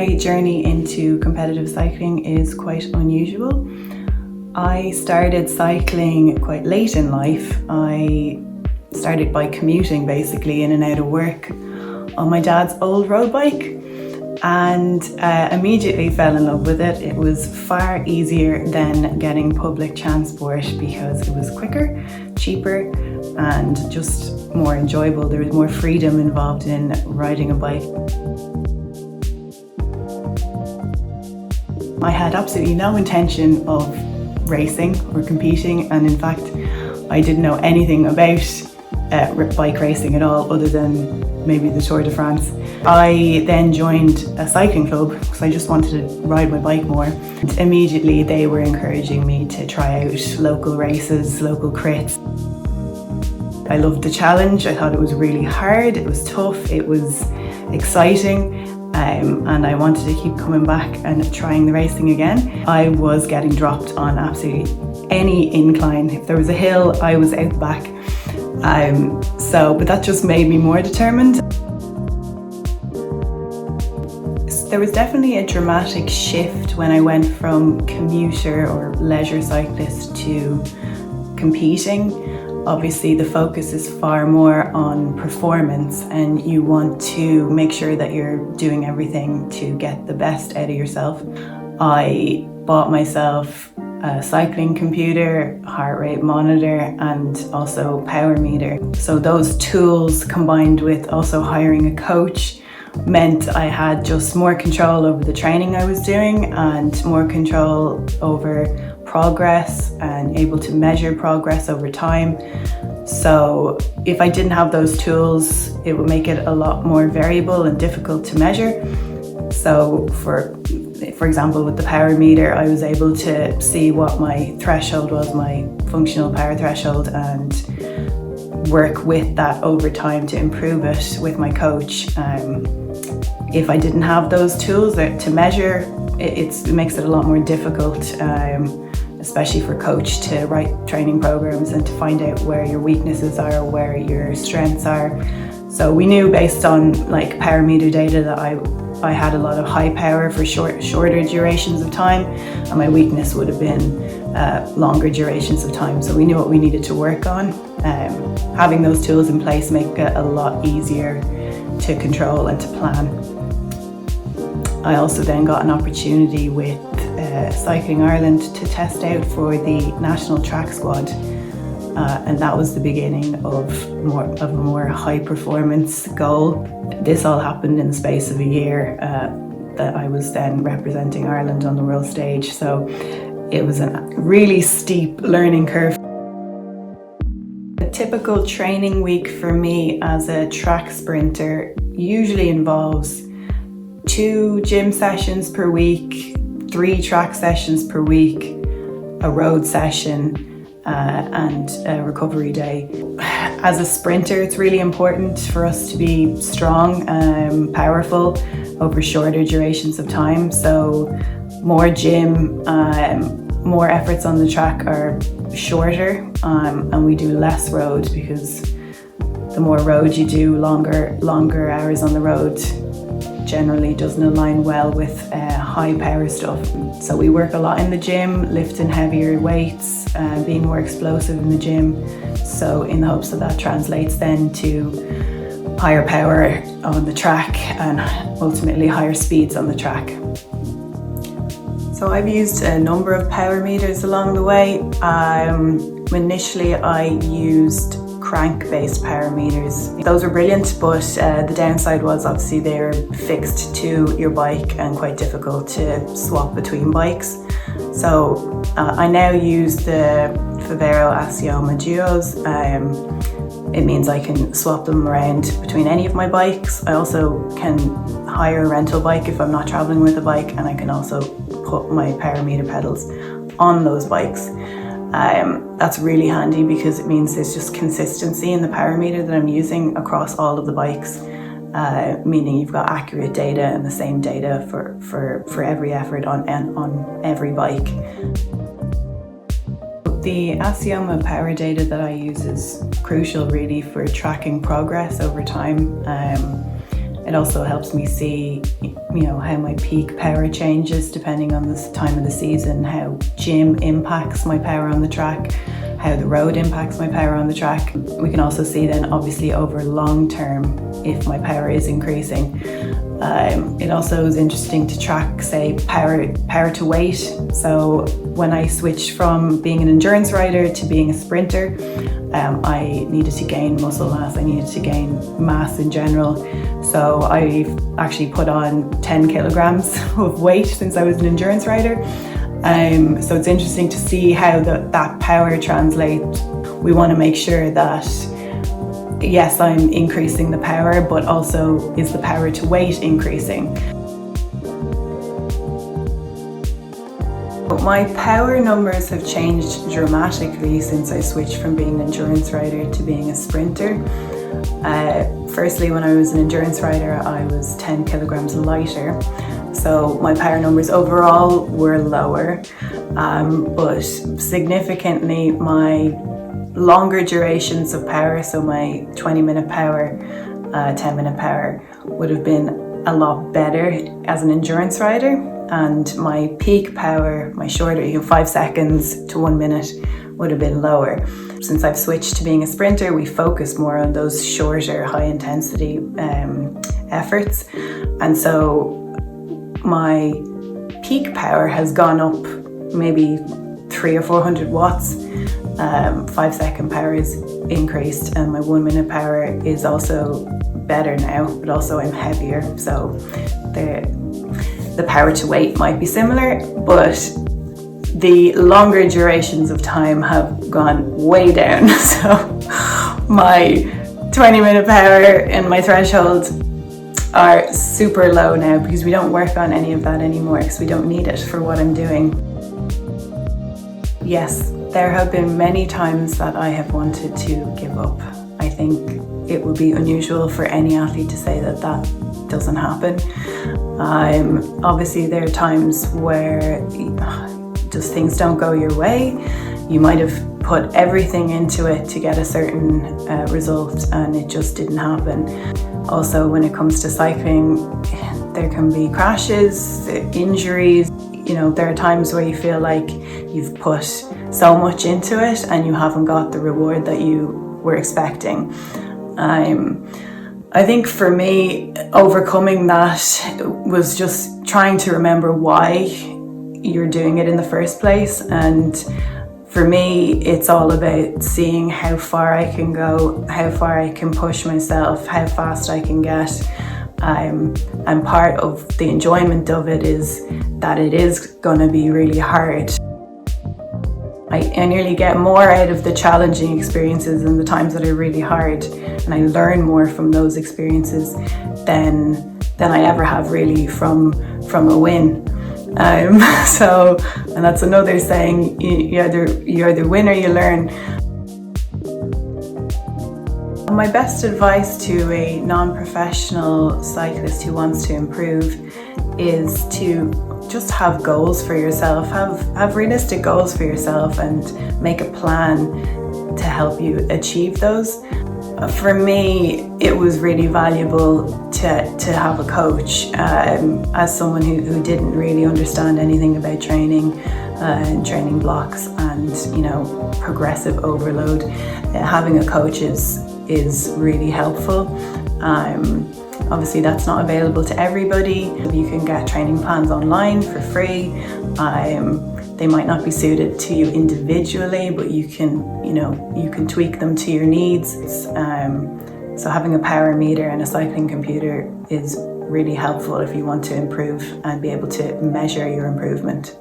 My journey into competitive cycling is quite unusual. I started cycling quite late in life. I started by commuting basically in and out of work on my dad's old road bike and immediately fell in love with it. It was far easier than getting public transport because it was quicker, cheaper and just more enjoyable. There was more freedom involved in riding a bike. I had absolutely no intention of racing or competing, and in fact I didn't know anything about bike racing at all other than maybe the Tour de France. I then joined a cycling club because I just wanted to ride my bike more. And immediately they were encouraging me to try out local races, local crits. I loved the challenge. I thought it was really hard, it was tough, it was exciting. And I wanted to keep coming back and trying the racing again. I was getting dropped on absolutely any incline. If there was a hill, I was out the back. But that just made me more determined. There was definitely a dramatic shift when I went from commuter or leisure cyclist to competing. Obviously the focus is far more on performance and you want to make sure that you're doing everything to get the best out of yourself. I bought myself a cycling computer, heart rate monitor and also power meter. So those tools combined with also hiring a coach meant I had just more control over the training I was doing and more control over progress and able to measure progress over time. So if I didn't have those tools, it would make it a lot more variable and difficult to measure. So for example, with the power meter, I was able to see what my threshold was, my functional power threshold, and work with that over time to improve it with my coach. If I didn't have those tools to measure, it makes it a lot more difficult, especially for coach to write training programs and to find out where your weaknesses are, where your strengths are. So we knew based on like power meter data that I had a lot of high power for shorter durations of time, and my weakness would have been longer durations of time. So we knew what we needed to work on. Having those tools in place make it a lot easier to control and to plan. I also then got an opportunity with Cycling Ireland to test out for the national track squad, and that was the beginning of a more high performance goal. This all happened in the space of a year that I was then representing Ireland on the world stage, so it was a really steep learning curve. A typical training week for me as a track sprinter usually involves 2 gym sessions per week, 3 track sessions per week, a road session, and a recovery day. As a sprinter, it's really important for us to be strong and powerful over shorter durations of time. So more gym, more efforts on the track are shorter, and we do less road because the more road you do, longer hours on the road generally doesn't align well with high power stuff. So we work a lot in the gym, lifting heavier weights, being more explosive in the gym. So in the hopes that translates then to higher power on the track and ultimately higher speeds on the track. So I've used a number of power meters along the way. Initially I used crank-based power meters. Those were brilliant, but the downside was obviously they're fixed to your bike and quite difficult to swap between bikes. So I now use the Favero Asioma Duos. It means I can swap them around between any of my bikes. I also can hire a rental bike if I'm not traveling with a bike, and I can also put my power meter pedals on those bikes. That's really handy because it means there's just consistency in the power meter that I'm using across all of the bikes, meaning you've got accurate data and the same data for every effort on every bike. The Asioma power data that I use is crucial really for tracking progress over time. It also helps me see how my peak power changes depending on the time of the season, how gym impacts my power on the track, how the road impacts my power on the track. We can also see then obviously over long term if my power is increasing. It also is interesting to track, say, power to weight. So when I switched from being an endurance rider to being a sprinter, I needed to gain muscle mass, I needed to gain mass in general. So I've actually put on 10 kilograms of weight since I was an endurance rider. So it's interesting to see how that power translates. We want to make sure that, yes, I'm increasing the power, but also is the power to weight increasing? My power numbers have changed dramatically since I switched from being an endurance rider to being a sprinter. Firstly, when I was an endurance rider, I was 10 kilograms lighter. So my power numbers overall were lower, but significantly my longer durations of power, so my 20-minute power, 10-minute power, would have been a lot better as an endurance rider, and my peak power, my shorter, 5 seconds to 1 minute, would have been lower. Since I've switched to being a sprinter, we focus more on those shorter, high-intensity efforts, and so my peak power has gone up maybe 300 or 400 watts. 5-second power is increased, and my 1 minute power is also better now, but also I'm heavier, so the power to weight might be similar, but the longer durations of time have gone way down. So my 20-minute power and my threshold are super low now because we don't work on any of that anymore because we don't need it for what I'm doing. Yes, there have been many times that I have wanted to give up. I think it would be unusual for any athlete to say that doesn't happen. Obviously there are times where just things don't go your way. You might have put everything into it to get a certain result and it just didn't happen. Also, when it comes to cycling, there can be crashes, injuries. There are times where you feel like you've put so much into it and you haven't got the reward that you were expecting. I think for me, overcoming that was just trying to remember why you're doing it in the first place. And for me, it's all about seeing how far I can go, how far I can push myself, how fast I can get. And part of the enjoyment of it is that it is going to be really hard. I nearly get more out of the challenging experiences and the times that are really hard, and I learn more from those experiences than I ever have really from a win. And that's another saying, you either win or you learn. My best advice to a non-professional cyclist who wants to improve is to just have goals for yourself, have realistic goals for yourself and make a plan to help you achieve those. For me, it was really valuable to have a coach. As someone who didn't really understand anything about training and training blocks and progressive overload, having a coach is really helpful. Obviously that's not available to everybody. You can get training plans online for free. They might not be suited to you individually, but you can tweak them to your needs. So having a power meter and a cycling computer is really helpful if you want to improve and be able to measure your improvement.